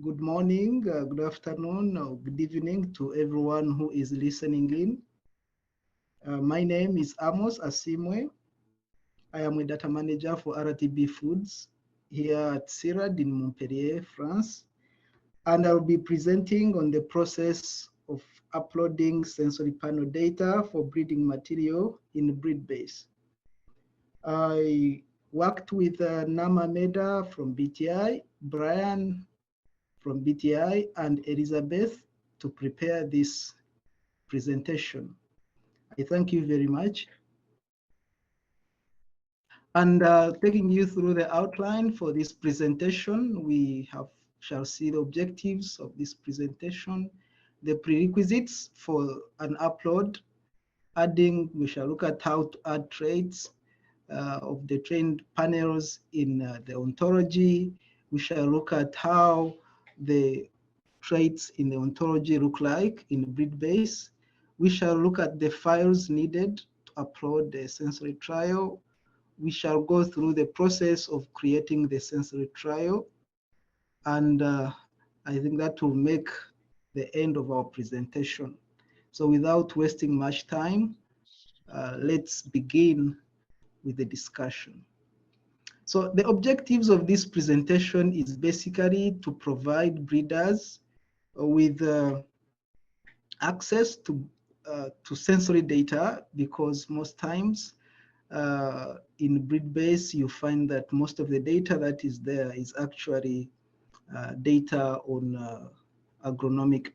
Good morning, good afternoon, or good evening to everyone who is listening in. My name is Amos Asiimwe. I am a data manager for RTB Foods here at CIRAD in Montpellier, France. And I'll be presenting on the process of uploading sensory panel data for breeding material in BreedBase. I worked with Nama Meda from BTI, Brian from BTI, and Elizabeth to prepare this presentation. I thank you very much. And taking you through the outline for this presentation, we shall see the objectives of this presentation, the prerequisites for an upload, we shall look at how to add traits of the trained panels in the ontology. We shall look at how the traits in the ontology look like in BreedBase. We shall look at the files needed to upload the sensory trial. We shall go through the process of creating the sensory trial. And I think that will make the end of our presentation. So without wasting much time, let's begin with the discussion. So the objectives of this presentation is basically to provide breeders with access to sensory data, because most times in BreedBase you find that most of the data that is there is actually data on agronomic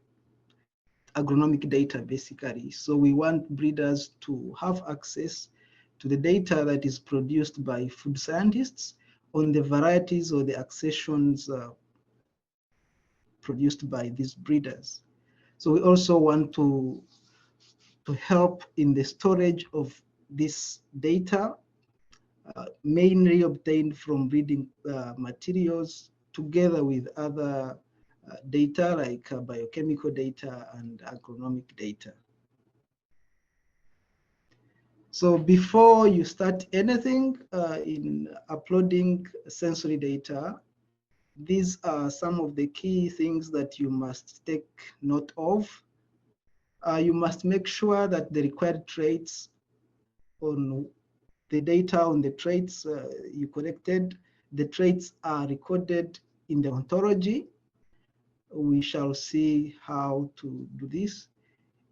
data, basically. So we want breeders to have access to the data that is produced by food scientists on the varieties or the accessions produced by these breeders. So we also want to help in the storage of this data, mainly obtained from breeding materials, together with other data like biochemical data and agronomic data. So before you start anything in uploading sensory data, these are some of the key things that you must take note of. You must make sure that the required traits on the data on the traits you collected, the traits are recorded in the ontology. We shall see how to do this.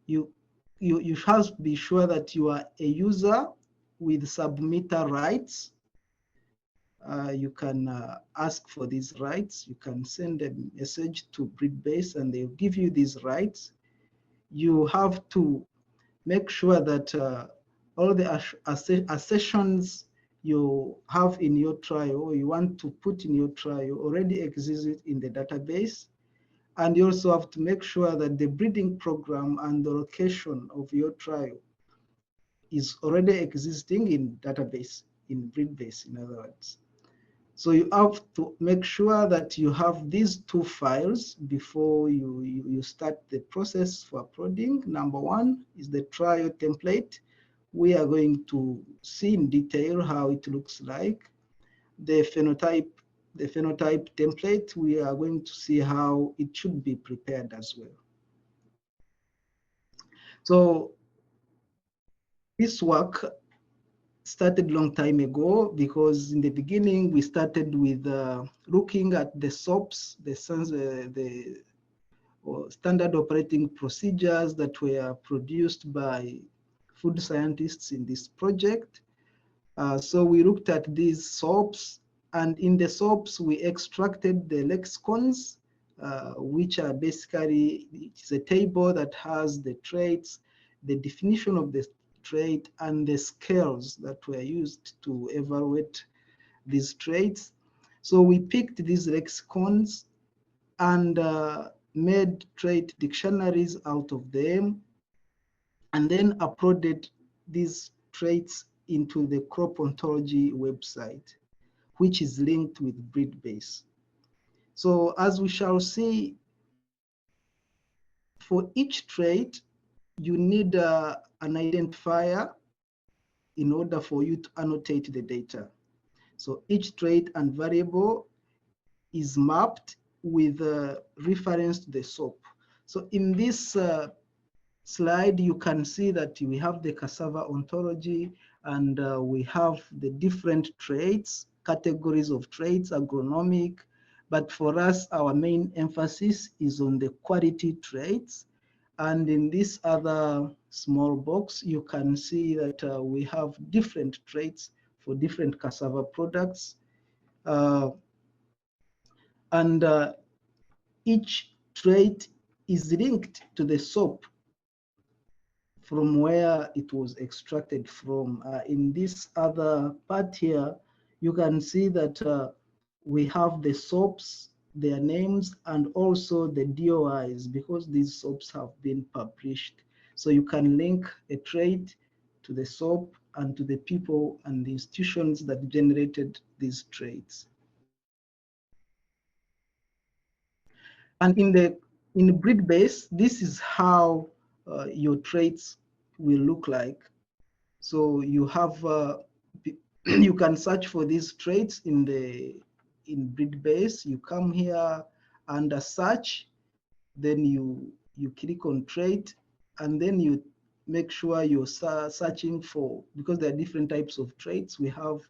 You have to be sure that you are a user with submitter rights. You can ask for these rights. You can send a message to BreedBase and they'll give you these rights. You have to make sure that all the assertions you have in your trial, or you want to put in your trial, already exist in the database. And you also have to make sure that the breeding program and the location of your trial is already existing in database, in BreedBase, in other words. So you have to make sure that you have these two files before you start the process for uploading. Number one is the trial template. We are going to see in detail how it looks like. The phenotype template, we are going to see how it should be prepared as well. So this work started a long time ago, because in the beginning we started with looking at the SOPs, the standard operating procedures that were produced by food scientists in this project. So we looked at these SOPs, and in the SOPs we extracted the lexicons, which are basically, it's a table that has the traits, the definition of the trait, and the scales that were used to evaluate these traits. So we picked these lexicons and made trait dictionaries out of them, and then uploaded these traits into the crop ontology website, which is linked with BreedBase. So as we shall see, for each trait, you need an identifier in order for you to annotate the data. So each trait and variable is mapped with reference to the SOP. So in this slide, you can see that we have the cassava ontology, and we have the different traits, categories of traits, agronomic. But for us, our main emphasis is on the quality traits. And in this other small box, you can see that we have different traits for different cassava products. And each trait is linked to the SOP from where it was extracted from. In this other part here, you can see that we have the SOPs, their names, and also the DOIs, because these SOPs have been published. So you can link a trait to the SOP and to the people and the institutions that generated these traits. And in BreedBase, this is how your traits will look like. So you have you can search for these traits in BreedBase. You come here under search, then you click on trait, and then you make sure you're searching for, because there are different types of traits. We have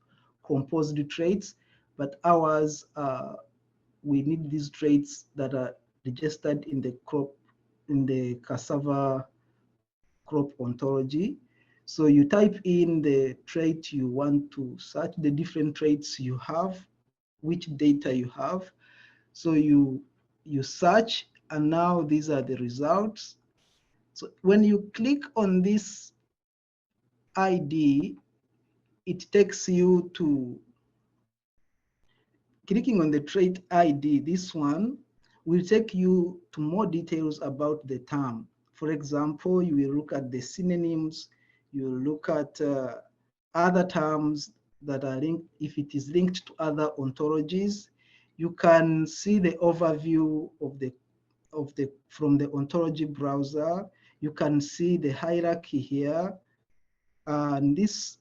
composed traits, but ours we need these traits that are registered in the cassava crop ontology. So you type in the trait you want to search, the different traits you have, which data you have. So you search, and now these are the results. So when you click on this ID, it takes you to, clicking on the trait ID, this one will take you to more details about the term. For example, you will look at the synonyms, you will look at other terms that are linked. If it is linked to other ontologies, you can see the overview from the ontology browser. You can see the hierarchy here, and this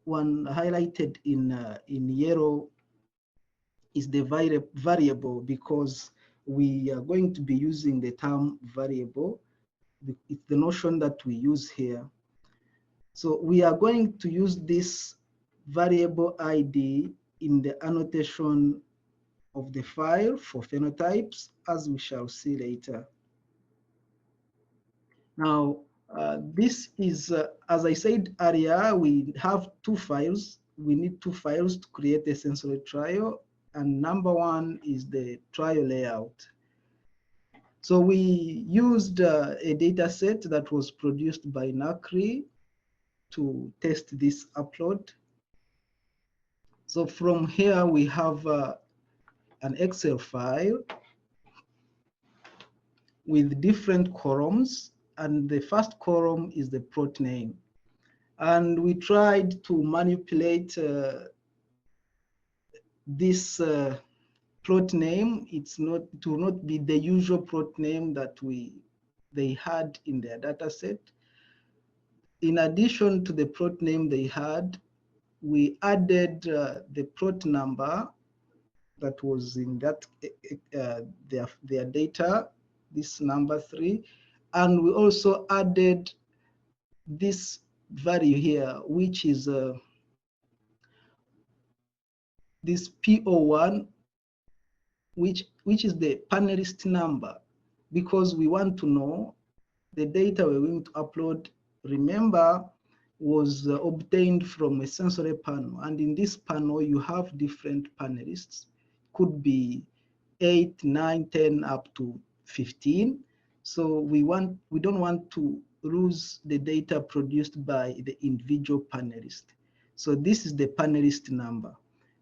one highlighted in yellow is the variable, because we are going to be using the term variable. It's the notion that we use here. So we are going to use this variable ID in the annotation of the file for phenotypes, as we shall see later. Now, this is, as I said earlier, we have two files. We need two files to create a sensory trial. And number one is the trial layout. So we used a data set that was produced by NACRI to test this upload. So from here, we have an Excel file with different columns, and the first column is the plot name. And we tried to manipulate this plot name. It will not be the usual plot name that they had in their data set. In addition to the plot name they had, we added the plot number that was in that their data, this number 3, and we also added this value here, which is this P01, which is the panelist number, because we want to know the data we're going to upload, remember, was obtained from a sensory panel. And in this panel, you have different panelists. Could be 8, 9, 10, up to 15. So we don't want to lose the data produced by the individual panelist. So this is the panelist number.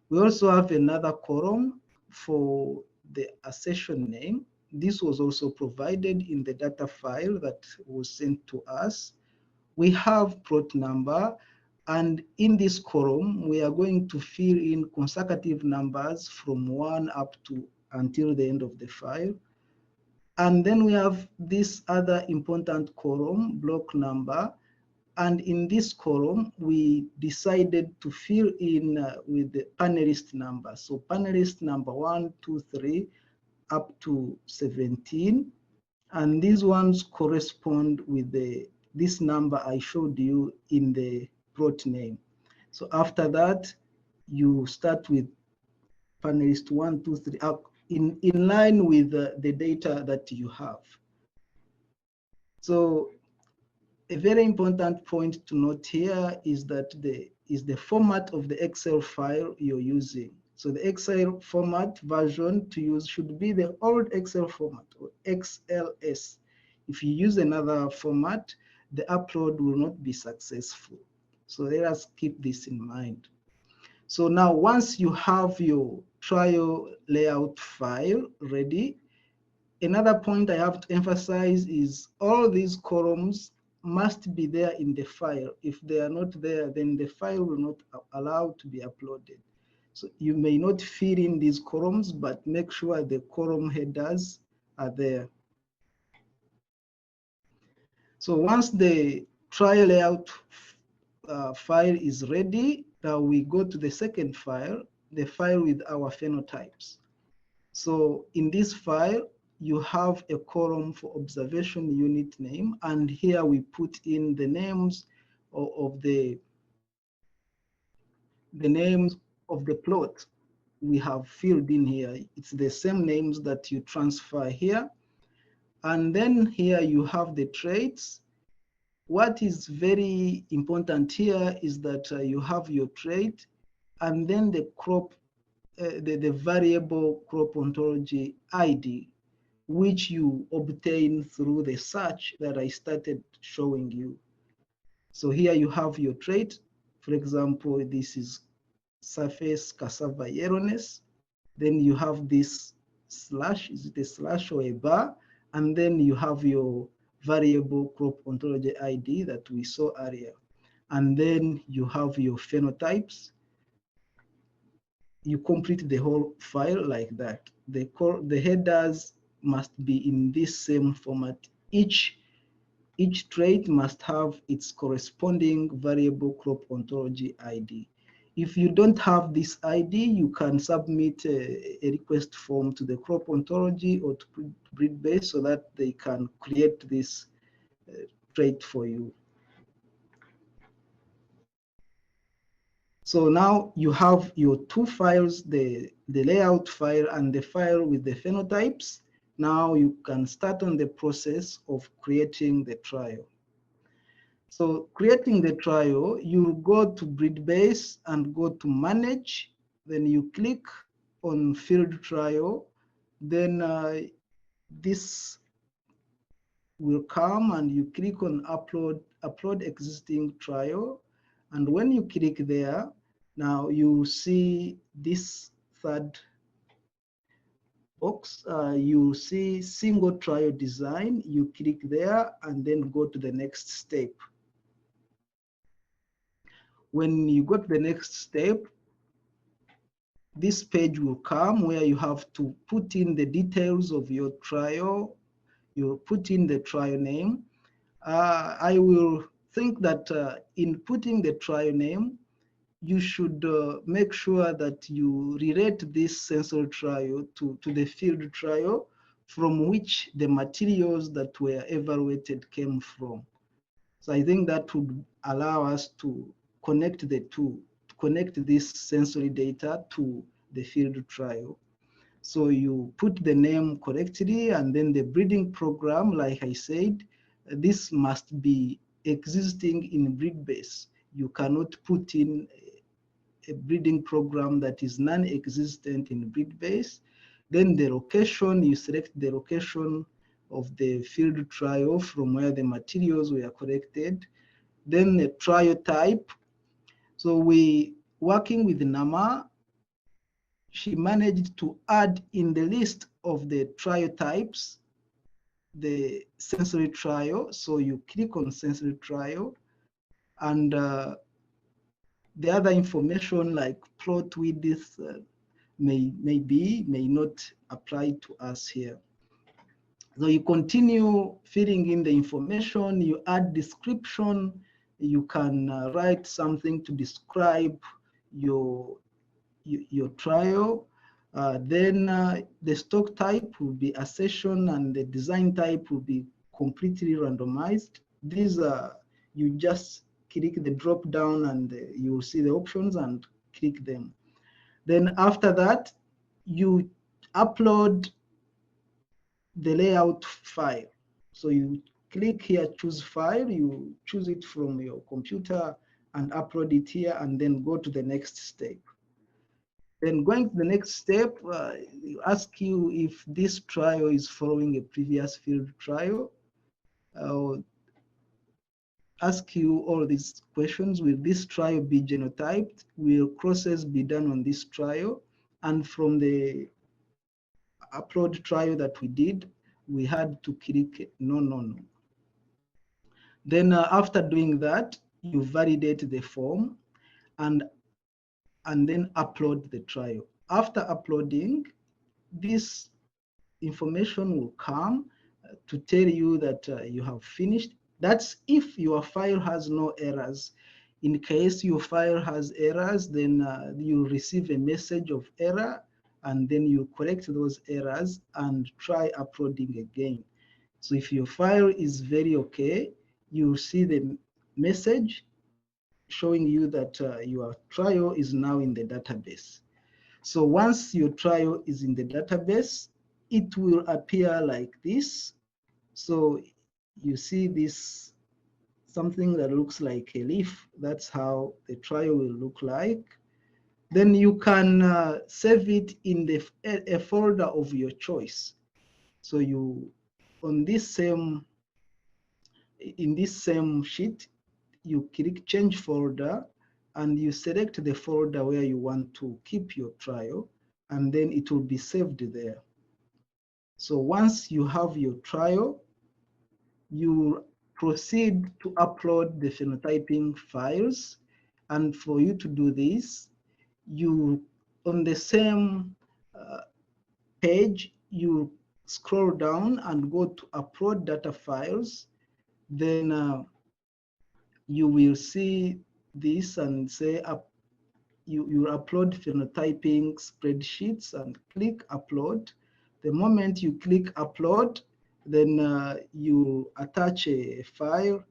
We also have another column for the accession name. This was also provided in the data file that was sent to us. We have plot number, and in this column, we are going to fill in consecutive numbers from 1 up to until the end of the file. And then we have this other important column, block number, And in this column, we decided to fill in with the panelist number. So panelist number 1, 2, 3, up to 17. And these ones correspond with this number I showed you in the plot name. So after that, you start with panelist 1, 2, 3, in line with the data that you have. So a very important point to note here is that the format of the Excel file you're using. So the Excel format version to use should be the old Excel format, or XLS. If you use another format, the upload will not be successful. So let us keep this in mind. So now once you have your trial layout file ready, another point I have to emphasize is all these columns must be there in the file. If they are not there, then the file will not allow to be uploaded. So you may not fill in these columns, but make sure the column headers are there. So once the trial layout file is ready, now we go to the second file, the file with our phenotypes. So in this file, you have a column for observation unit name, and here we put in the names of the names of the plot we have filled in here. It's the same names that you transfer here. And then here you have the traits. What is very important here is that you have your trait and then the crop, the variable crop ontology ID, which you obtain through the search that I started showing you. So here you have your trait. For example, this is surface cassava yellowness. Then you have this slash, is it a slash or a bar? And then you have your variable crop ontology ID that we saw earlier. And then you have your phenotypes. You complete the whole file like that. The headers must be in this same format. Each trait must have its corresponding variable crop ontology ID. If you don't have this ID, you can submit a request form to the crop ontology or to BreedBase so that they can create this trait for you. So now you have your two files, the layout file and the file with the phenotypes. Now you can start on the process of creating the trial. So creating the trial, you go to BreedBase and go to Manage. Then you click on Field Trial. Then this will come and you click on Upload Existing Trial. And when you click there, now you see this third box. You see Single Trial Design. You click there and then go to the next step. When you go to the next step, this page will come where you have to put in the details of your trial. You put in the trial name. I will think that in putting the trial name, you should make sure that you relate this sensory trial to the field trial from which the materials that were evaluated came from. So I think that would allow us to connect the two, to connect this sensory data to the field trial. So you put the name correctly, and then the breeding program, like I said, this must be existing in BreedBase. You cannot put in a breeding program that is non-existent in BreedBase. Then the location, you select the location of the field trial from where the materials were collected. Then the trial type. So we, working with Nama, she managed to add in the list of the trial types the sensory trial. So you click on sensory trial, and the other information like plot width may not apply to us here. So you continue filling in the information, you add description, you can write something to describe your trial. Then the stock type will be accession, and the design type will be completely randomized. These are, you just click the drop down and you will see the options and click them. Then after that, you upload the layout file. So you click here, choose file, you choose it from your computer and upload it here, and then go to the next step. Then going to the next step, ask you if this trial is following a previous field trial. Ask you all these questions. Will this trial be genotyped? Will crosses be done on this trial? And from the upload trial that we did, we had to click no, no, no. Then after doing that, you validate the form and then upload the trial. After uploading, this information will come to tell you that you have finished. That's if your file has no errors. In case your file has errors, then you receive a message of error, and then you correct those errors and try uploading again. So if your file is very okay, you see the message showing you that your trial is now in the database. So once your trial is in the database, it will appear like this. So you see this, something that looks like a leaf. That's how the trial will look like. Then you can save it in a folder of your choice. So you, on this same, in this same sheet, you click change folder and you select the folder where you want to keep your trial, and then it will be saved there. So once you have your trial, you proceed to upload the phenotyping files. And for you to do this, you, on the same page, you scroll down and go to upload data files. Then you will see this and say you upload phenotyping spreadsheets and click upload. The moment you click upload, then you attach a file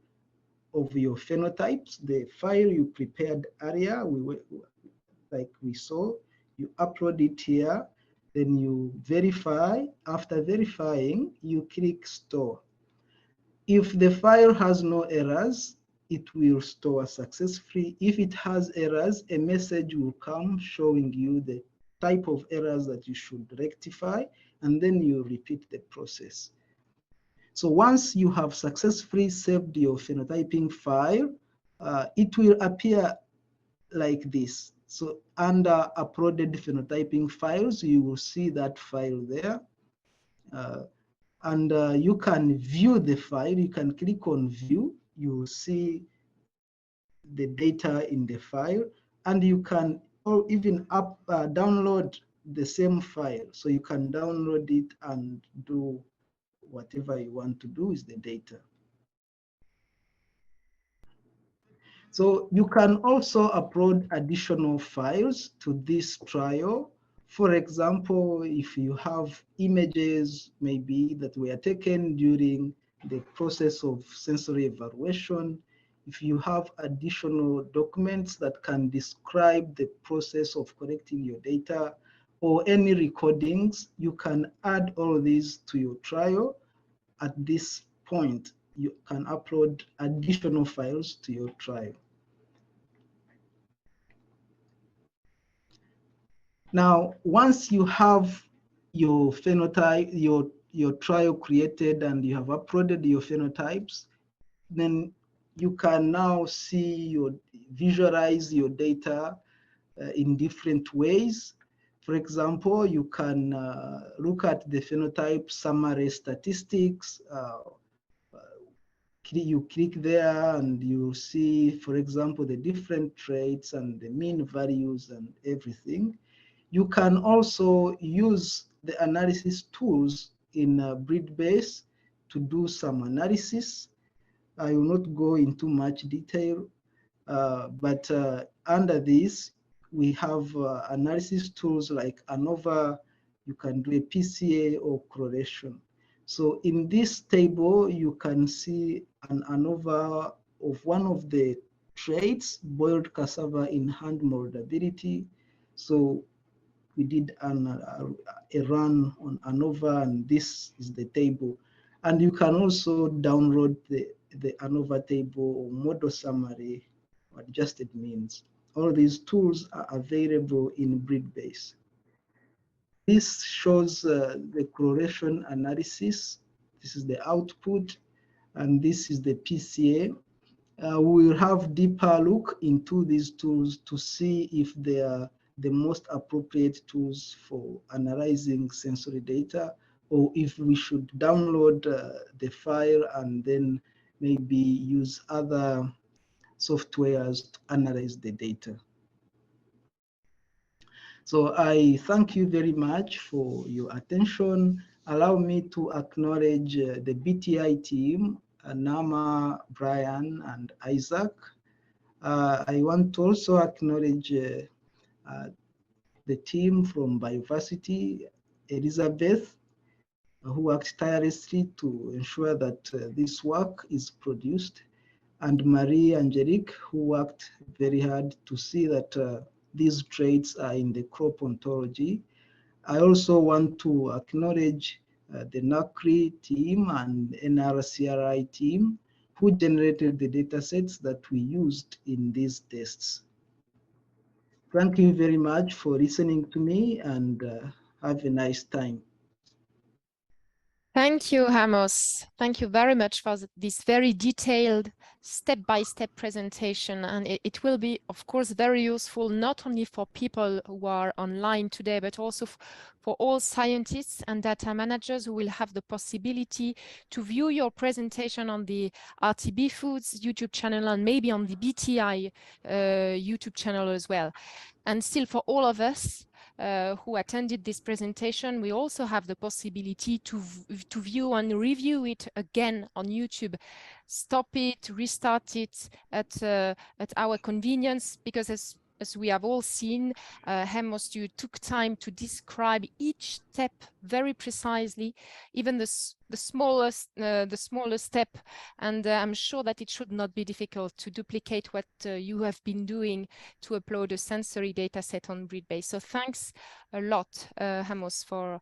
of your phenotypes, the file you prepared earlier, like we saw, you upload it here, then you verify. After verifying, you click store. If the file has no errors, it will store successfully. If it has errors, a message will come showing you the type of errors that you should rectify, and then you repeat the process. So once you have successfully saved your phenotyping file, it will appear like this. So under uploaded phenotyping files, you will see that file there. And you can view the file. You can click on view. You will see the data in the file, and you can even download the same file. So you can download it and do whatever you want to do with the data. So you can also upload additional files to this trial. For example, if you have images maybe that were taken during the process of sensory evaluation, if you have additional documents that can describe the process of collecting your data, or any recordings, you can add all these to your trial. At this point, you can upload additional files to your trial. Now, once you have your phenotype, your trial created, and you have uploaded your phenotypes, then you can now see visualize your data in different ways. For example, you can look at the Phenotype Summary statistics. You click there and you see, for example, the different traits and the mean values and everything. You can also use the analysis tools in BreedBase to do some analysis. I will not go into much detail, but under this, we have analysis tools like ANOVA. You can do a PCA or correlation. So in this table, you can see an ANOVA of one of the traits, boiled cassava in hand moldability. So we did a run on ANOVA, and this is the table. And you can also download the ANOVA table or model summary or adjusted means. All these tools are available in BreedBase. This shows the correlation analysis. This is the output, and this is the PCA. We will have deeper look into these tools to see if they are the most appropriate tools for analyzing sensory data, or if we should download the file and then maybe use other softwares to analyze the data. So I thank you very much for your attention. Allow me to acknowledge the BTI team, Nama, Brian, and Isaac. I want to also acknowledge the team from Bioversity, Elizabeth, who worked tirelessly to ensure that this work is produced, and Marie Angelique, who worked very hard to see that these traits are in the crop ontology. I also want to acknowledge the NACRI team and NRCRI team who generated the data sets that we used in these tests. Thank you very much for listening to me, and have a nice time. Thank you, Amos. Thank you very much for this very detailed step-by-step presentation. And it will be, of course, very useful, not only for people who are online today, but also for all scientists and data managers who will have the possibility to view your presentation on the RTB Foods YouTube channel and maybe on the BTI YouTube channel as well. And still, for all of us who attended this presentation, we also have the possibility to view and review it again on YouTube. Stop it, restart it at our convenience, because as we have all seen, Amos, you took time to describe each step very precisely, even the smallest step, and I'm sure that it should not be difficult to duplicate what you have been doing to upload a sensory data set on BreedBase. So thanks a lot, Amos, for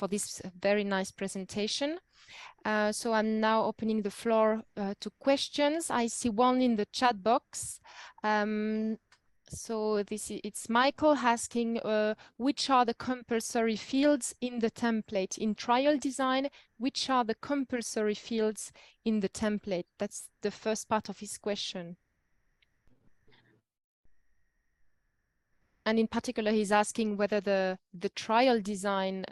this very nice presentation. So I'm now opening the floor to questions. I see one in the chat box. So it's Michael asking, which are the compulsory fields in the template? In trial design, which are the compulsory fields in the template? That's the first part of his question. And in particular, he's asking whether the trial design,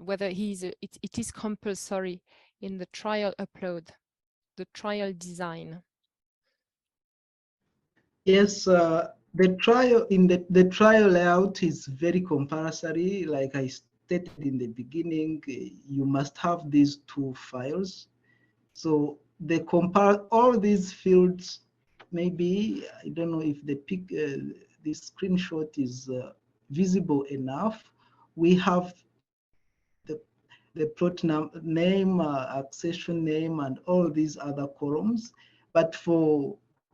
whether it is compulsory in the trial upload, the trial design. Yes, the trial layout is very compulsory. Like I stated in the beginning, you must have these two files. So they compare all these fields. Maybe I don't know if the this screenshot is visible enough. We have the plot name, accession name, and all these other columns. But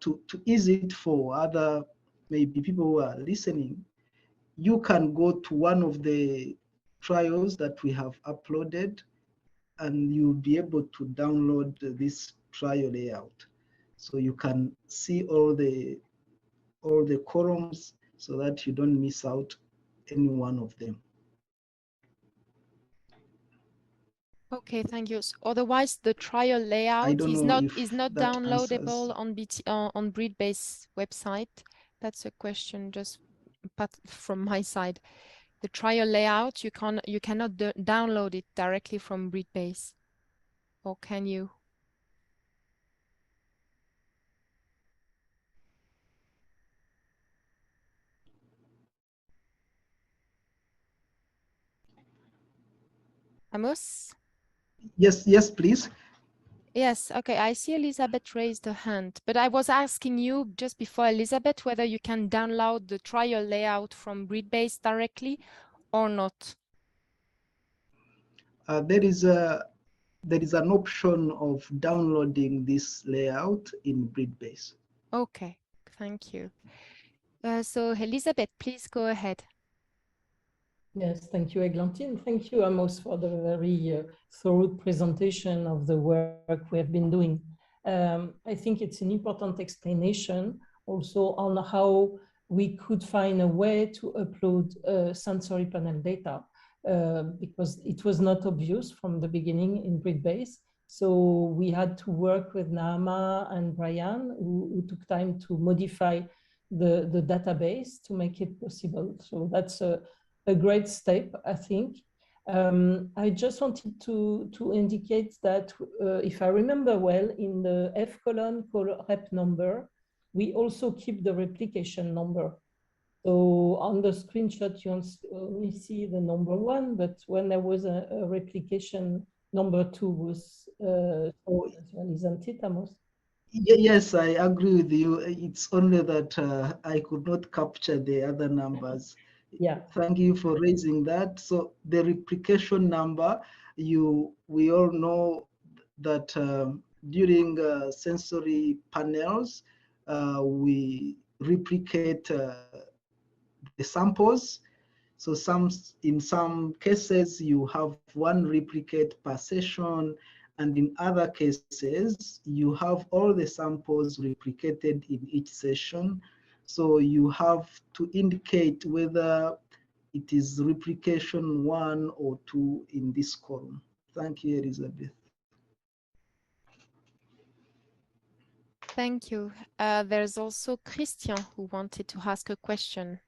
to ease it for other maybe people who are listening, you can go to one of the trials that we have uploaded, and you'll be able to download this trial layout. So you can see all the columns so that you don't miss out any one of them. Okay, thank you. So otherwise, the trial layout is not downloadable on BreedBase website. That's a question just from my side. The trial layout, you cannot download it directly from BreedBase, or can you? Amos? Yes, please. Yes, okay, I see Elizabeth raised her hand, but I was asking you just before, Elizabeth, whether you can download the trial layout from BreedBase directly or not. There is an option of downloading this layout in BreedBase. Okay, thank you. So Elizabeth, please go ahead. Yes, thank you, Eglantine. Thank you, Amos, for the very thorough presentation of the work we have been doing. I think it's an important explanation also on how we could find a way to upload sensory panel data because it was not obvious from the beginning in BreedBase. So we had to work with Naama and Brian, who took time to modify the database to make it possible. So that's a great step, I think. I just wanted to indicate that if I remember well, in the F column rep number, we also keep the replication number. So on the screenshot, you only see the number 1, but when there was a replication, number 2 was as well, isn't it, Amos? Yes, I agree with you. It's only that I could not capture the other numbers. Yeah. Thank you for raising that. So the replication number, we all know that during sensory panels, we replicate the samples. So in some cases, you have one replicate per session, and in other cases, you have all the samples replicated in each session. So you have to indicate whether it is replication 1 or 2 in this column. Thank you, Elizabeth. Thank you. There's also Christian who wanted to ask a question.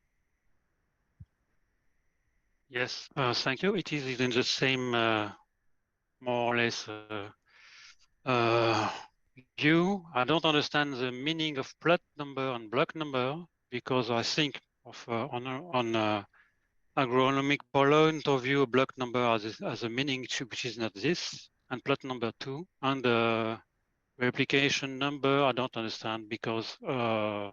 Yes, thank you. It is in the same, more or less, view. I don't understand the meaning of plot number and block number because I think of on agronomic point of view, block number has a meaning which is not this, and plot number 2, and replication number I don't understand because the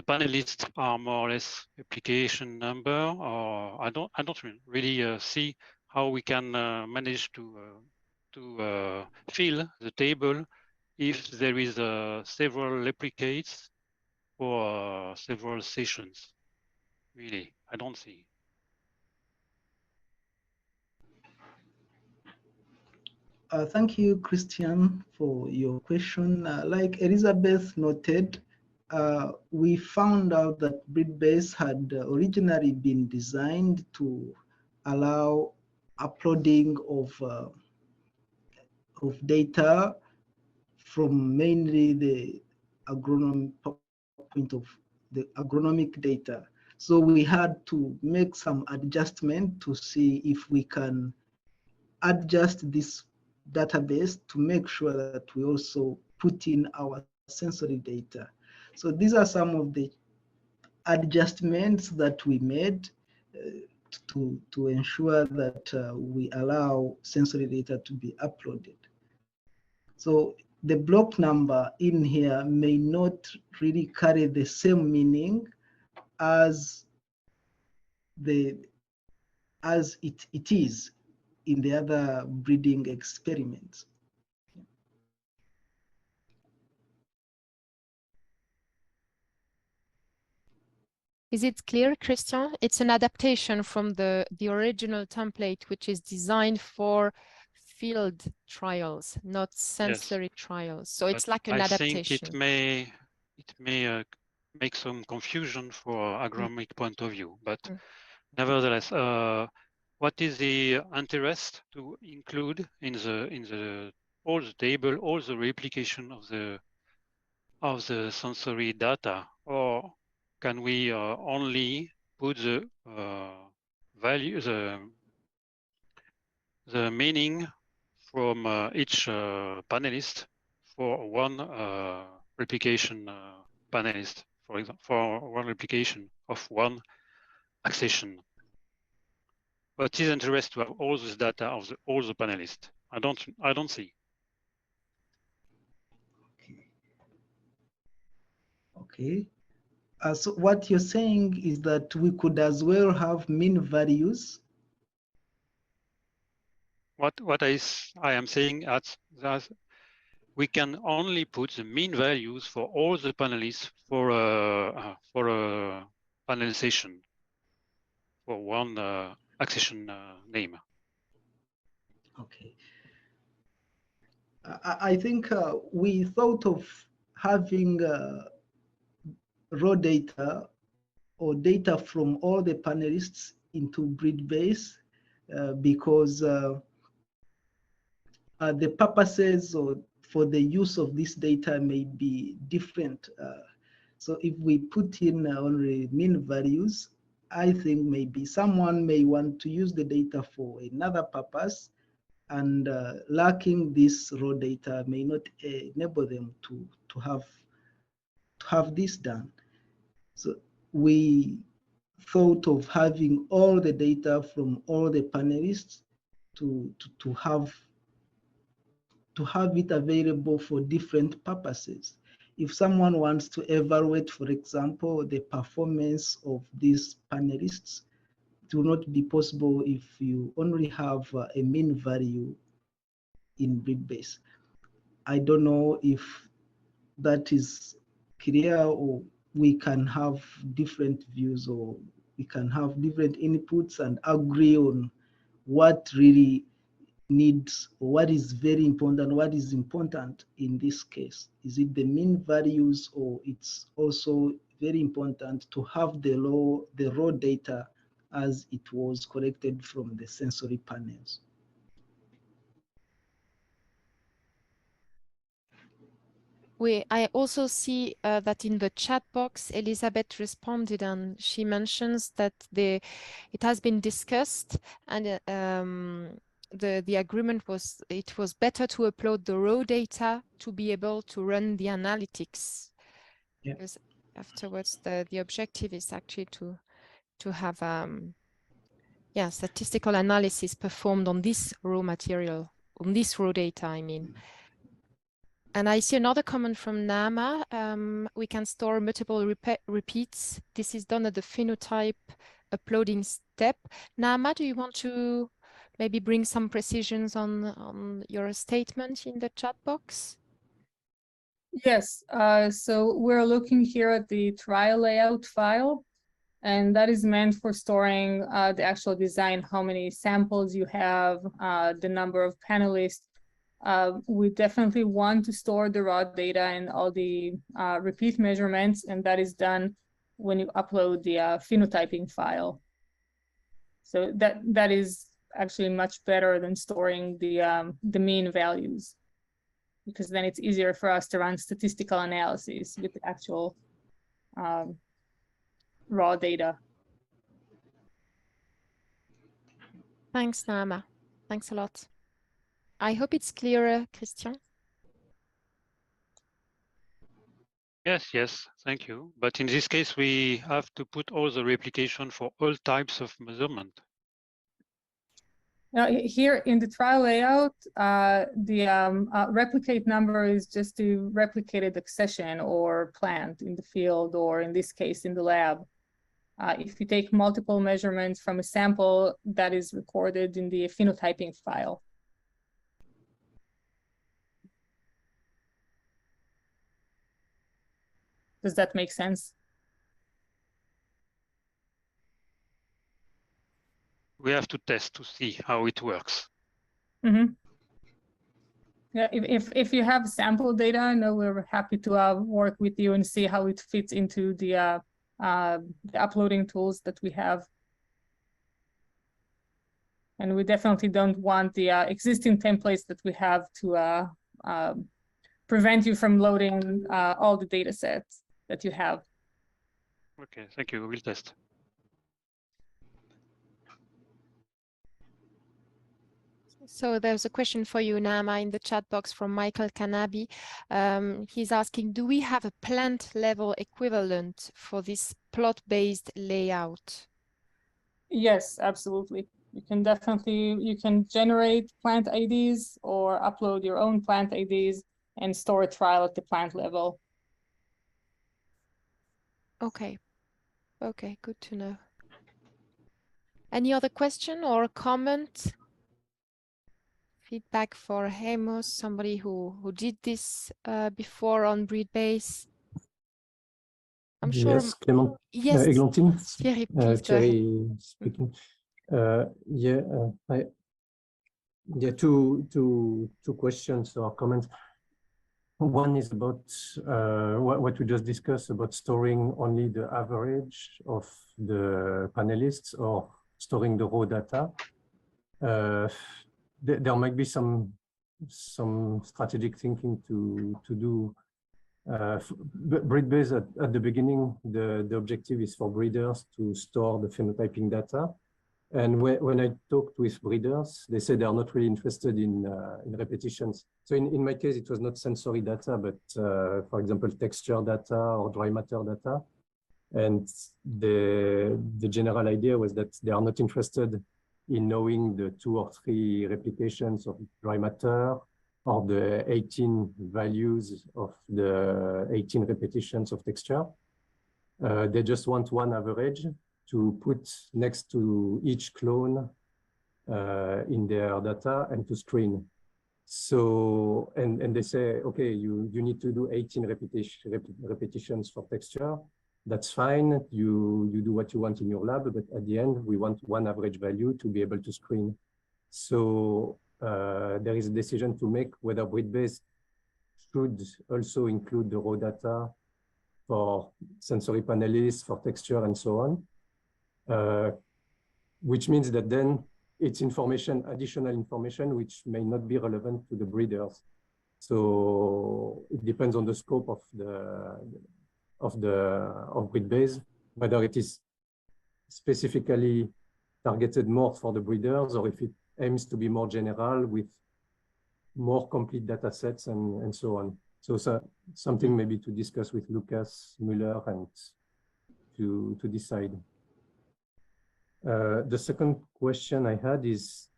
panelists are more or less application number, or I don't really see how we can manage to fill the table if there is several replicates for several sessions. Really, I don't see. Thank you, Christian, for your question. Like Elizabeth noted, we found out that BreedBase had originally been designed to allow uploading of data from mainly the agronomic point of the agronomic data. So we had to make some adjustment to see if we can adjust this database to make sure that we also put in our sensory data. So these are some of the adjustments that we made to ensure that we allow sensory data to be uploaded. So the block number in here may not really carry the same meaning as it is in the other breeding experiments. Is it clear, Christian? It's an adaptation from the original template, which is designed for field trials, not sensory trials. So it's like an adaptation. I think it may make some confusion for agronomic point of view, but nevertheless, what is the interest to include in the all the table, all the replication of the sensory data, or can we only put the value, the meaning from each panelist for one replication panelist, for example, for one replication of one accession? But it is interesting to have all this data of all the panelists. I don't see. Okay. So what you're saying is that we could as well have mean values. What I am saying that we can only put the mean values for all the panelists for a panelization for one accession name. Okay. I think we thought of having raw data or data from all the panelists into BreedBase because the purposes or for the use of this data may be different. So if we put in only mean values, I think maybe someone may want to use the data for another purpose, and lacking this raw data may not enable them to have this done. So we thought of having all the data from all the panelists to have it available for different purposes. If someone wants to evaluate, for example, the performance of these panelists, it will not be possible if you only have a mean value in BreedBase. I don't know if that is clear, or we can have different views, or we can have different inputs and agree on what really needs, or what is very important, what is important in this case. Is it the mean values, or it's also very important to have the raw data as it was collected from the sensory panels? I also see that in the chat box, Elizabeth responded, and she mentions that it has been discussed, and the agreement was it was better to upload the raw data to be able to run the analytics. Yeah. Because afterwards, the objective is actually to have statistical analysis performed on this raw material, on this raw data, I mean. And I see another comment from Nama. We can store multiple repeats. This is done at the phenotype uploading step. Nama, do you want to maybe bring some precisions on your statement in the chat box? Yes, so we're looking here at the trial layout file, and that is meant for storing the actual design, how many samples you have, the number of panelists. We definitely want to store the raw data and all the repeat measurements, and that is done when you upload the phenotyping file. So that is actually much better than storing the mean values, because then it's easier for us to run statistical analysis with the actual raw data. Thanks, Naama. Thanks a lot. I hope it's clearer, Christian. Yes, thank you. But in this case, we have to put all the replication for all types of measurement. Now, here in the trial layout, the replicate number is just to replicate a accession or plant in the field, or in this case, in the lab. If you take multiple measurements from a sample, that is recorded in the phenotyping file. Does that make sense? We have to test to see how it works. Mm-hmm. Yeah, if you have sample data, no, we're happy to work with you and see how it fits into the uploading tools that we have. And we definitely don't want the existing templates that we have to prevent you from loading all the data sets that you have. Okay, thank you. We'll test. So there's a question for you, Naama, in the chat box from Michael Kanabi. He's asking, do we have a plant level equivalent for this plot-based layout? Yes, absolutely. You can generate plant IDs or upload your own plant IDs and store a trial at the plant level. Okay. Okay, good to know. Any other question or comment? Feedback for Amos, somebody who did this before on BreedBase. I'm sure. Yes, Clément. Yes, Eglantine. Thierry, please go ahead. Thierry speaking. Two questions or comments. One is about what we just discussed about storing only the average of the panelists or storing the raw data. There might be some strategic thinking to do. BreedBase at the beginning, the objective is for breeders to store the phenotyping data. And when I talked with breeders, they say they are not really interested in repetitions. So in my case, it was not sensory data, but for example, texture data or dry matter data. And the general idea was that they are not interested in knowing the 2 or 3 replications of dry matter or the 18 values of the 18 repetitions of texture. They just want one average to put next to each clone in their data and to screen. So, and they say, okay, you need to do 18 repetitions for texture. That's fine. You do what you want in your lab, but at the end, we want one average value to be able to screen. So there is a decision to make whether BreedBase should also include the raw data for sensory panelists, for texture, and so on. Which means that then it's information, additional information, which may not be relevant to the breeders. So it depends on the scope of BreedBase, whether it is specifically targeted more for the breeders or if it aims to be more general with more complete data sets and so on. So something maybe to discuss with Lucas Müller and to decide. The second question I had is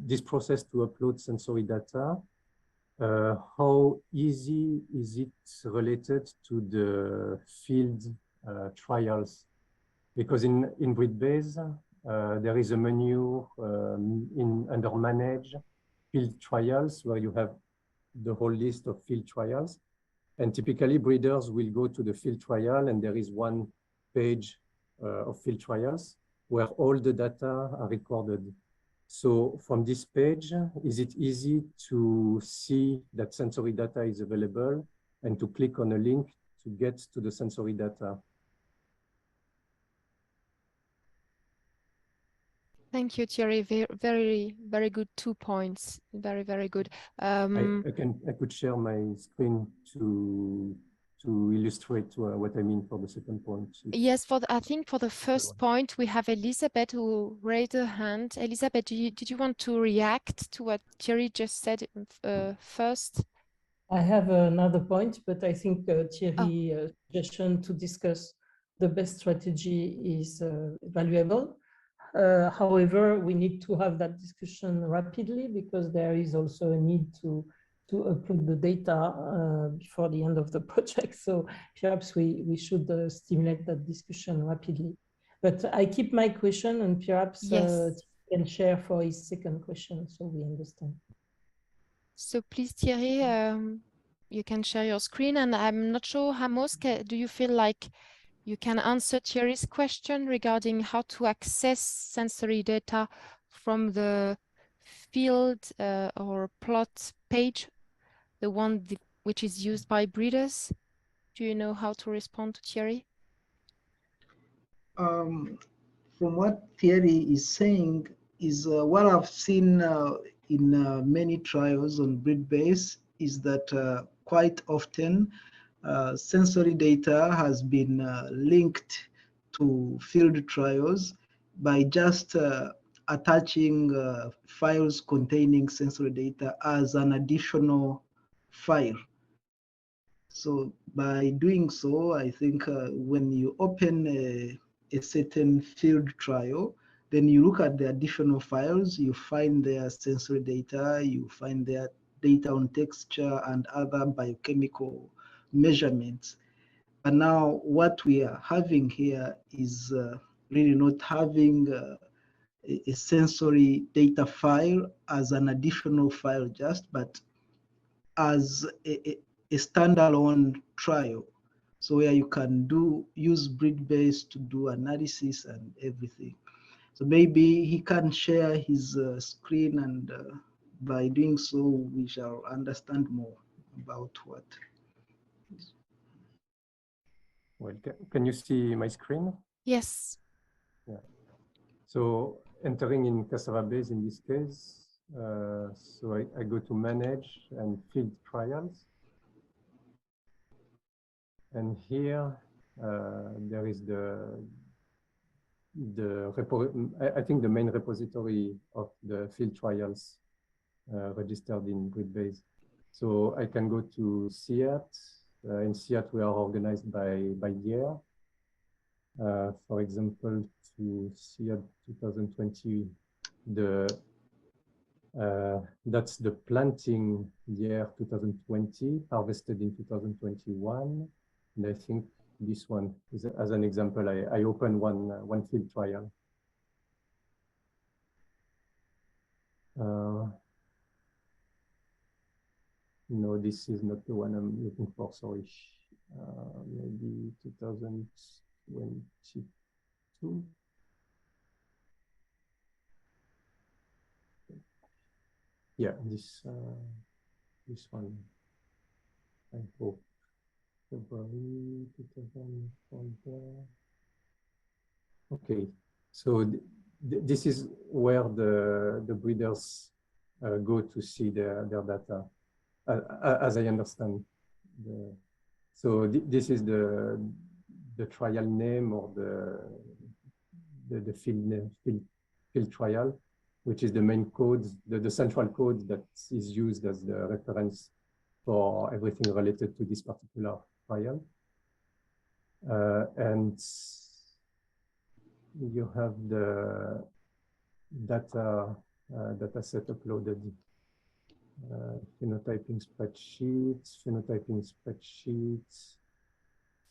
this process to upload sensory data. How easy is it related to the field trials? Because in BreedBase, there is a menu under Manage Field Trials where you have the whole list of field trials. And typically breeders will go to the field trial and there is one page of field trials where all the data are recorded. So from this page, is it easy to see that sensory data is available and to click on a link to get to the sensory data? Thank you, Thierry. Very, very good 2 points. Very, very good. I could share my screen to illustrate what I mean for the second point. Yes, I think for the first point, we have Elizabeth who raised her hand. Elizabeth, did you want to react to what Thierry just said first? I have another point, but I think Thierry's suggestion to discuss the best strategy is valuable. However, we need to have that discussion rapidly because there is also a need to upload the data before the end of the project. So perhaps we should stimulate that discussion rapidly. But I keep my question and perhaps can share for his second question so we understand. So please, Thierry, you can share your screen. And I'm not sure, Amos, do you feel like you can answer Thierry's question regarding how to access sensory data from the field or plot page, the one which is used by breeders? Do you know how to respond to Thierry? From what Thierry is saying is what I've seen in many trials on BreedBase is that quite often sensory data has been linked to field trials by just attaching files containing sensory data as an additional file. So by doing so, I think when you open a certain field trial, then you look at the additional files, you find their sensory data, you find their data on texture and other biochemical measurements. But now what we are having here is really not having a sensory data file as an additional file but as a standalone trial. So where you can use BreedBase to do analysis and everything. So maybe he can share his screen, and by doing so, we shall understand more about what. Well, can you see my screen? Yes. Yeah. So entering in Cassava Base in this case, so I go to Manage and Field Trials. And here there is I think the main repository of the field trials registered in BreedBase. So I can go to CIRAD. In CIRAD, we are organized by year. For example, to CIRAD 2020, that's the planting year 2020, harvested in 2021. And I think this one is, as an example, I open one field trial. No, this is not the one I'm looking for, sorry. Maybe 2022. Yeah, this one, I hope. February 2024. Okay, so this is where the breeders go to see their data, as I understand. So this is the trial name, or the field trial, which is the main code, the central code that is used as the reference for everything related to this particular trial. And you have the data set uploaded, phenotyping spreadsheets.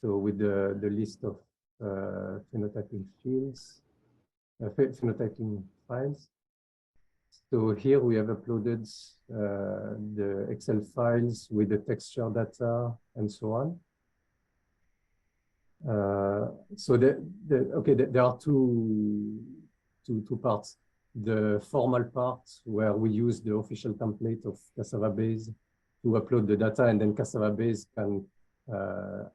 So with the list of phenotyping fields, phenotyping files. So here we have uploaded the Excel files with the texture data and so on. So there are two parts. The formal part, where we use the official template of Cassava Base to upload the data, and then Cassava Base can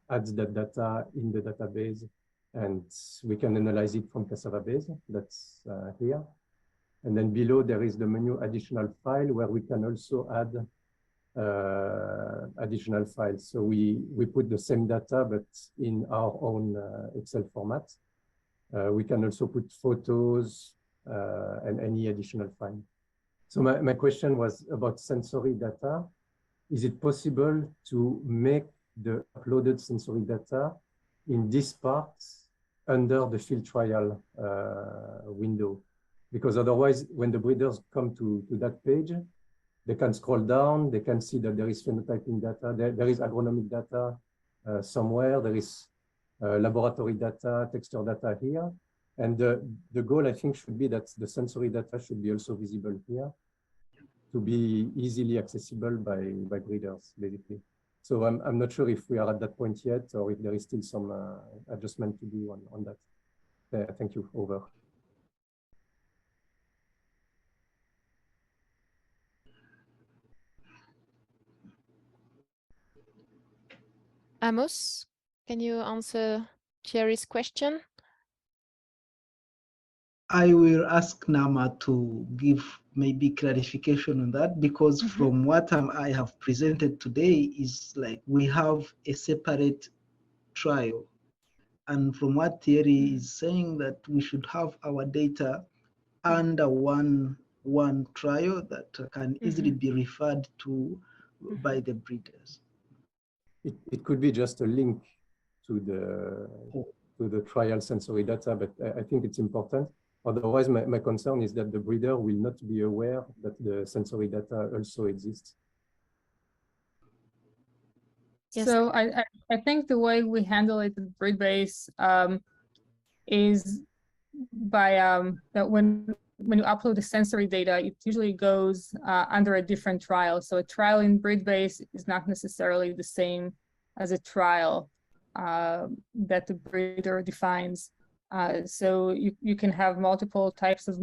add that data in the database, and we can analyze it from Cassava Base. That's here. And then below there is the menu additional file, where we can also add additional files. So we put the same data, but in our own Excel format. We can also put photos and any additional file. So my question was about sensory data. Is it possible to make the uploaded sensory data in this part under the field trial window? Because otherwise, when the breeders come to that page, they can scroll down, they can see that there is phenotyping data, there is agronomic data somewhere, there is laboratory data, texture data here. And the goal, I think, should be that the sensory data should be also visible here to be easily accessible by breeders, basically. So I'm not sure if we are at that point yet, or if there is still some adjustment to do on that. Thank you. Over. Amos, can you answer Thierry's question? I will ask Nama to give maybe clarification on that, because from what I have presented today is like we have a separate trial. And from what Thierry is saying, that we should have our data under one trial that can easily be referred to by the breeders. It could be just a link to the trial sensory data, but I think it's important. Otherwise, my concern is that the breeder will not be aware that the sensory data also exists. Yes. So I think the way we handle it with BreedBase is by that when you upload the sensory data, it usually goes under a different trial. So a trial in BreedBase is not necessarily the same as a trial that the breeder defines. So you can have multiple types of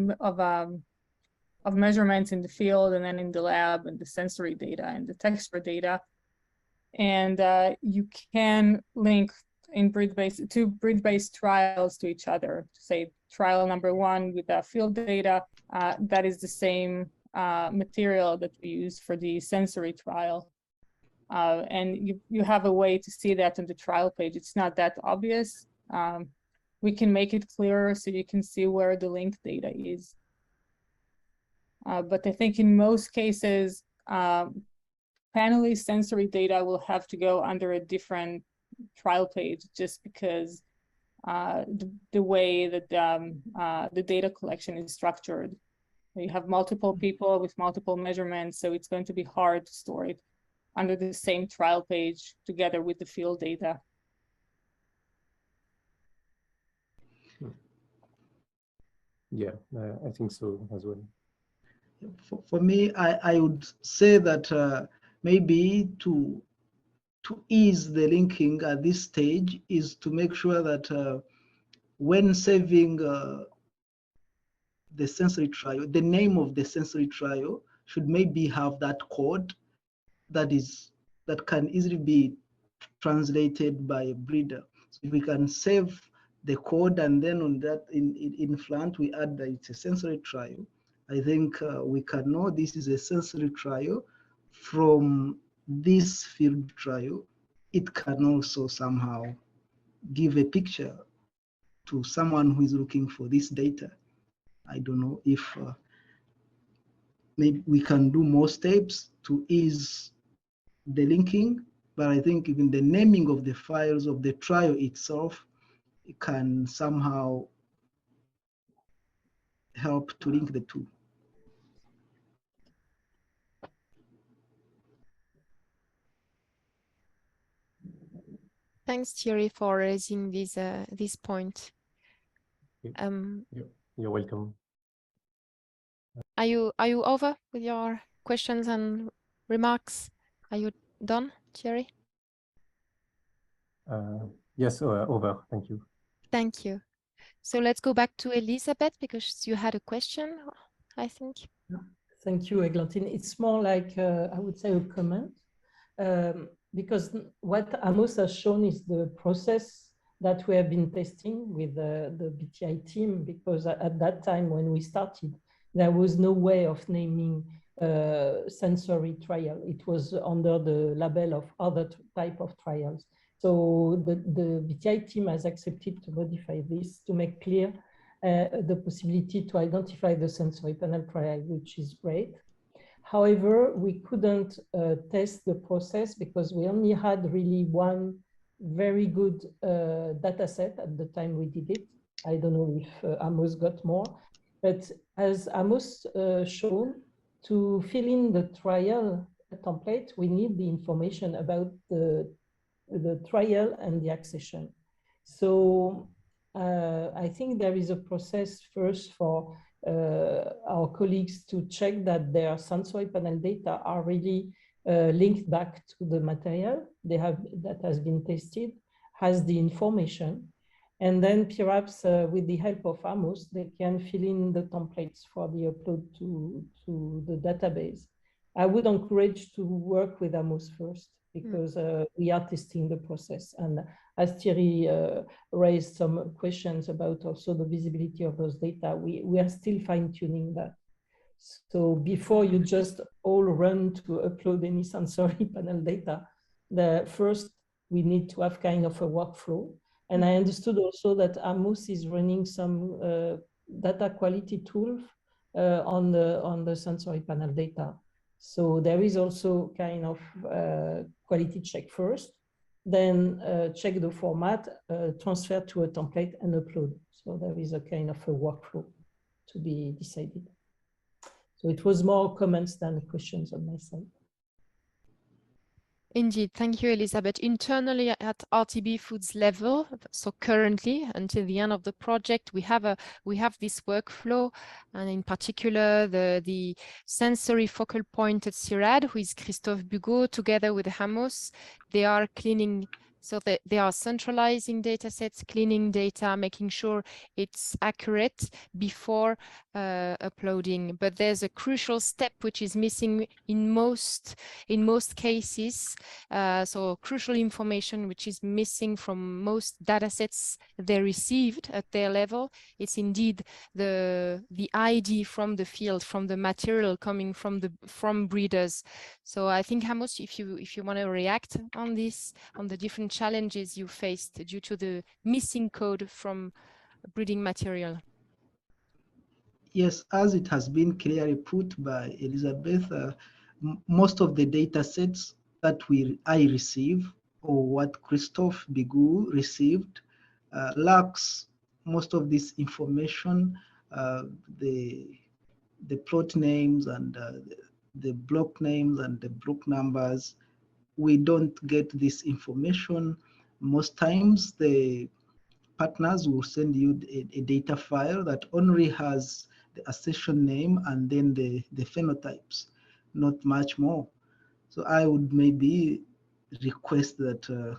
measurements in the field and then in the lab, and the sensory data and the texture data. And you can link in BreedBase two BreedBase trials to each other. Say trial number 1 with the field data, that is the same material that we use for the sensory trial. And you have a way to see that on the trial page. It's not that obvious. We can make it clearer so you can see where the linked data is. But I think in most cases, panelist sensory data will have to go under a different trial page, just because the way that the data collection is structured. You have multiple people with multiple measurements, so it's going to be hard to store it under the same trial page together with the field data. Yeah, I think so as well. For me, I would say that maybe to ease the linking at this stage is to make sure that when saving the sensory trial, the name of the sensory trial should maybe have that code that can easily be translated by a breeder. So if we can save the code and then on that in front we add that it's a sensory trial, I think we can know this is a sensory trial from this field trial. It can also somehow give a picture to someone who is looking for this data. I don't know if maybe we can do more steps to ease the linking, but I think even the naming of the files of the trial itself, it can somehow help to link the two. Thanks, Thierry, for raising this point. You're welcome. Are you over with your questions and remarks? Are you done, Thierry? Yes, over. Thank you. Thank you. So let's go back to Elizabeth, because you had a question, I think. Thank you, Eglantine. It's more like, I would say, a comment, because what Amos has shown is the process that we have been testing with the BTI team, because at that time when we started, there was no way of naming sensory trial. It was under the label of other type of trials. So the BTI team has accepted to modify this to make clear the possibility to identify the sensory panel trial, which is great. However, we couldn't test the process because we only had really one very good data set at the time we did it. I don't know if Amos got more, but as Amos shown, to fill in the trial template, we need the information about the trial and the accession. So I think there is a process first for our colleagues to check that their sensory panel data are really linked back to the material that has been tested, has the information. And then perhaps with the help of Amos, they can fill in the templates for the upload to the database. I would encourage to work with Amos first, because we are testing the process. And as Thierry raised some questions about also the visibility of those data, we are still fine-tuning that. So before you just all run to upload any sensory panel data, first we need to have kind of a workflow. And I understood also that Amos is running some data quality tool on the sensory panel data. So there is also kind of quality check first, then check the format, transfer to a template and upload. So there is a kind of a workflow to be decided. So it was more comments than questions on my side. Indeed, thank you, Elizabeth. Internally at RTB Foods level, so currently until the end of the project, we have this workflow, and in particular the sensory focal point at CIRAD, who is Christophe Bugot, together with Amos. They are cleaning. So they are centralizing data sets, cleaning data, making sure it's accurate before uploading. But there's a crucial step which is missing in most cases. So crucial information which is missing from most data sets they received at their level. It's indeed the ID from the field, from the material coming from breeders. So I think, Amos, if you want to react on this, on the different challenges you faced due to the missing code from breeding material. Yes, as it has been clearly put by Elizabeth, most of the data sets that I receive, or what Christophe Bigou received, lacks most of this information, the plot names and the block names and the block numbers. We don't get this information. Most times the partners will send you a data file that only has the accession name and then the phenotypes, not much more. So I would maybe request that,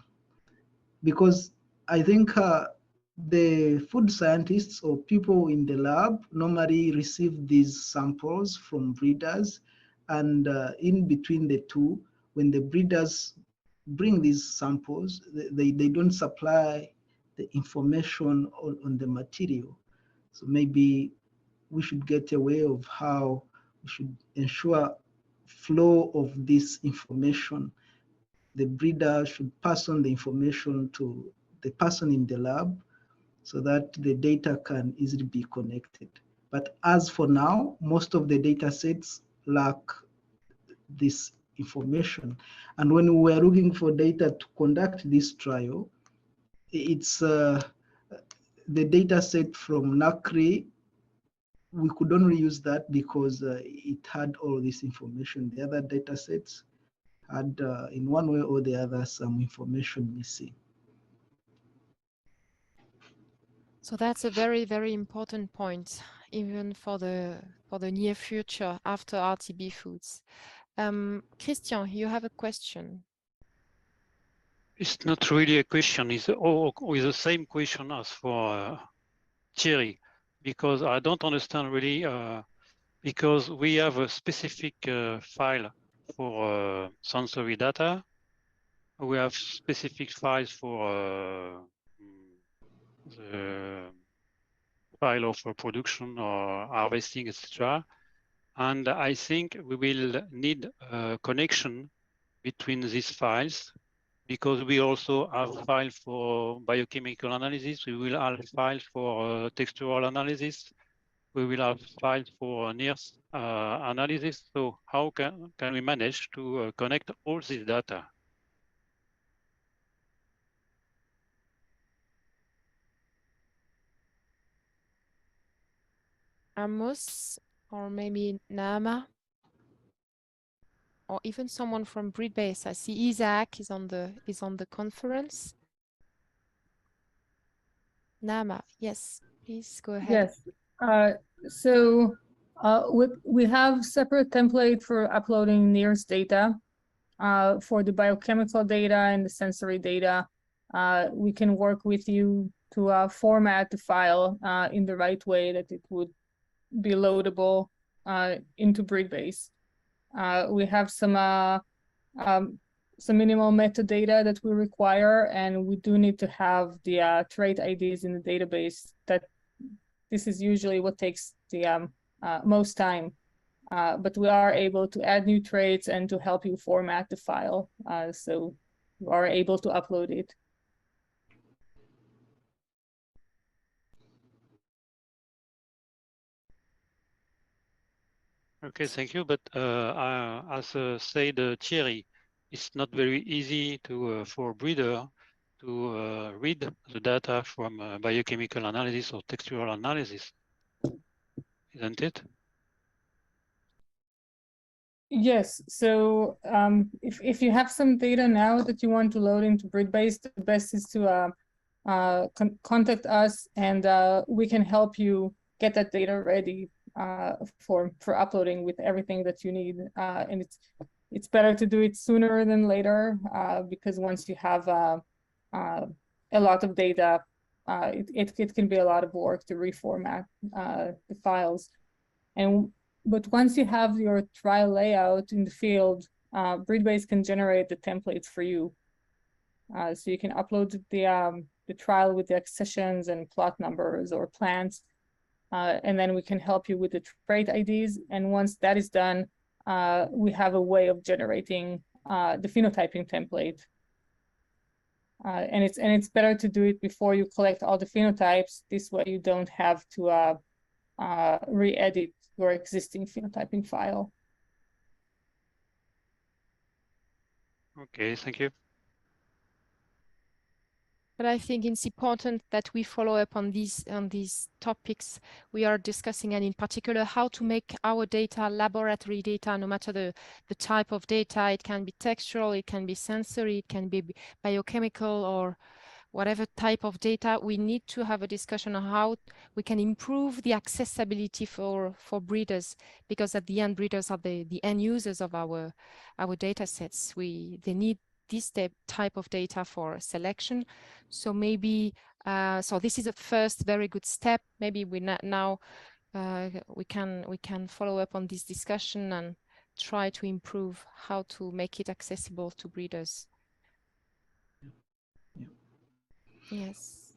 because I think the food scientists or people in the lab normally receive these samples from breeders, and in between the two, when the breeders bring these samples, they don't supply the information on the material. So maybe we should get a way of how we should ensure flow of this information. The breeder should pass on the information to the person in the lab so that the data can easily be connected. But as for now, most of the data sets lack this information. And when we were looking for data to conduct this trial, it's the data set from NACRI. We could only use that because it had all this information. The other data sets had, in one way or the other, some information missing. So that's a very, very important point, even for the near future after RTB Foods. Christian, you have a question. It's not really a question. It's the same question as for Thierry, because I don't understand really, because we have a specific file for sensory data. We have specific files for the file of production or harvesting, etc. And I think we will need a connection between these files, because we also have file for biochemical analysis. We will have file for textural analysis. We will have files for NIRS analysis. So how can we manage to connect all this data? Amos, or maybe Nama, or even someone from BreedBase. I see Isaac is on the conference. Nama, yes, please go ahead. Yes. We have separate template for uploading NIRS data. For the biochemical data and the sensory data, we can work with you to format the file in the right way that it would be loadable into BreedBase. We have some minimal metadata that we require, and we do need to have the trait IDs in the database. That this is usually what takes the most time, but we are able to add new traits and to help you format the file, so you are able to upload it. Okay, thank you. But as said Thierry, it's not very easy to for a breeder to read the data from biochemical analysis or textual analysis, isn't it? Yes, so if you have some data now that you want to load into BreedBase, the best is to contact us, and we can help you get that data ready for uploading with everything that you need. And it's better to do it sooner than later, because once you have a lot of data, it can be a lot of work to reformat the files. But once you have your trial layout in the field, BreedBase can generate the templates for you. So you can upload the trial with the accessions and plot numbers or plants, and then we can help you with the trait IDs. And once that is done, we have a way of generating the phenotyping template. And it's better to do it before you collect all the phenotypes. This way you don't have to re-edit your existing phenotyping file. Okay, thank you. But I think it's important that we follow up on these topics we are discussing, and in particular how to make our data laboratory data, no matter the type of data. It can be textual, it can be sensory, it can be biochemical, or whatever type of data. We need to have a discussion on how we can improve the accessibility for breeders, because at the end, breeders are the end users of our data sets. They need this type of data for selection. So maybe, so this is a first very good step. Maybe we now we can follow up on this discussion and try to improve how to make it accessible to breeders. Yeah. Yes.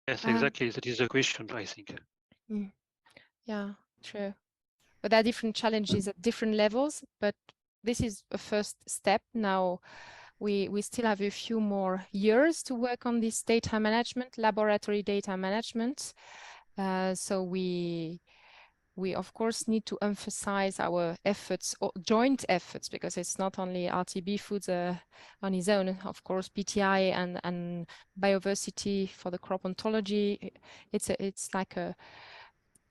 Yes, exactly. That is the question, I think. Yeah, true. But there are different challenges at different levels, but this is a first step. Now we still have a few more years to work on this data management, laboratory data management. So we of course need to emphasize our efforts, or joint efforts, because it's not only RTB Foods on his own. Of course, BTI and Bioversity for the crop ontology. It's like a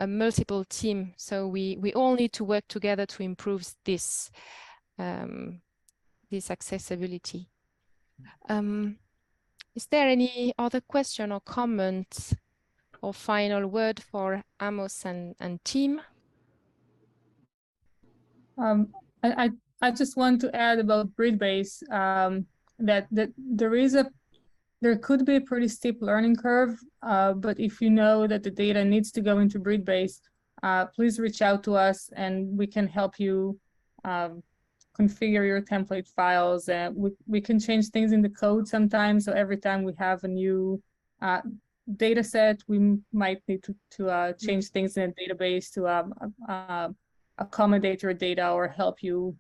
multiple team. So we all need to work together to improve this this accessibility. Is there any other question or comment or final word for Amos and team? I just want to add about BreedBase, that there could be a pretty steep learning curve, but if you know that the data needs to go into BreedBase, please reach out to us and we can help you configure your template files. We can change things in the code sometimes, so every time we have a new data set, we might need to change things in a database to accommodate your data or help you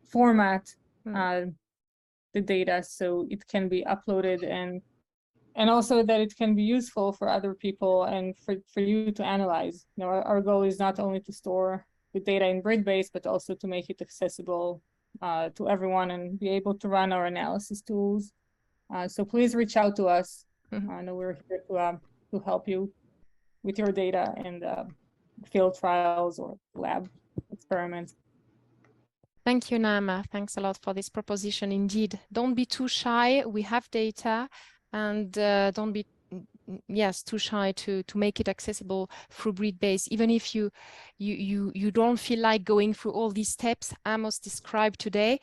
format the data so it can be uploaded, and also that it can be useful for other people and for you to analyze. You know, our goal is not only to store the data in BreedBase, but also to make it accessible to everyone and be able to run our analysis tools. So please reach out to us. I know we're here to help you with your data and field trials or lab experiments. Thank you, Naama. Thanks a lot for this proposition. Indeed, don't be too shy. We have data, and don't be too shy to make it accessible through BreedBase. Even if you don't feel like going through all these steps Amos described today,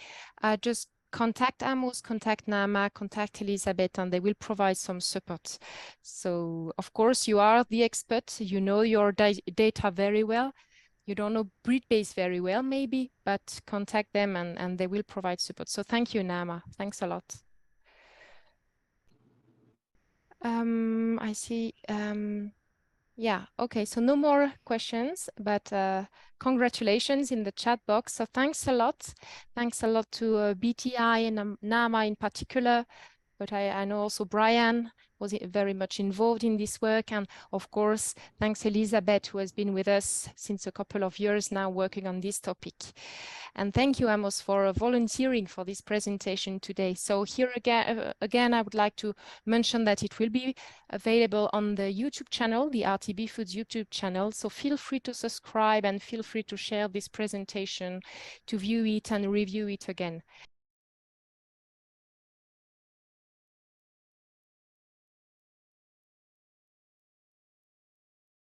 just contact Amos, contact Naama, contact Elizabeth, and they will provide some support. So of course you are the expert, you know your data very well. You don't know BreedBase very well, maybe, but contact them and they will provide support. So thank you, Naama. Thanks a lot. I see. Yeah, okay. So no more questions, but congratulations in the chat box. So thanks a lot. Thanks a lot to BTI and Naama in particular, but I know also Brian was very much involved in this work. And of course, thanks Elizabeth, who has been with us since a couple of years now working on this topic. And thank you, Amos, for volunteering for this presentation today. So here again, I would like to mention that it will be available on the YouTube channel, the RTB Foods YouTube channel. So feel free to subscribe and feel free to share this presentation, to view it and review it again.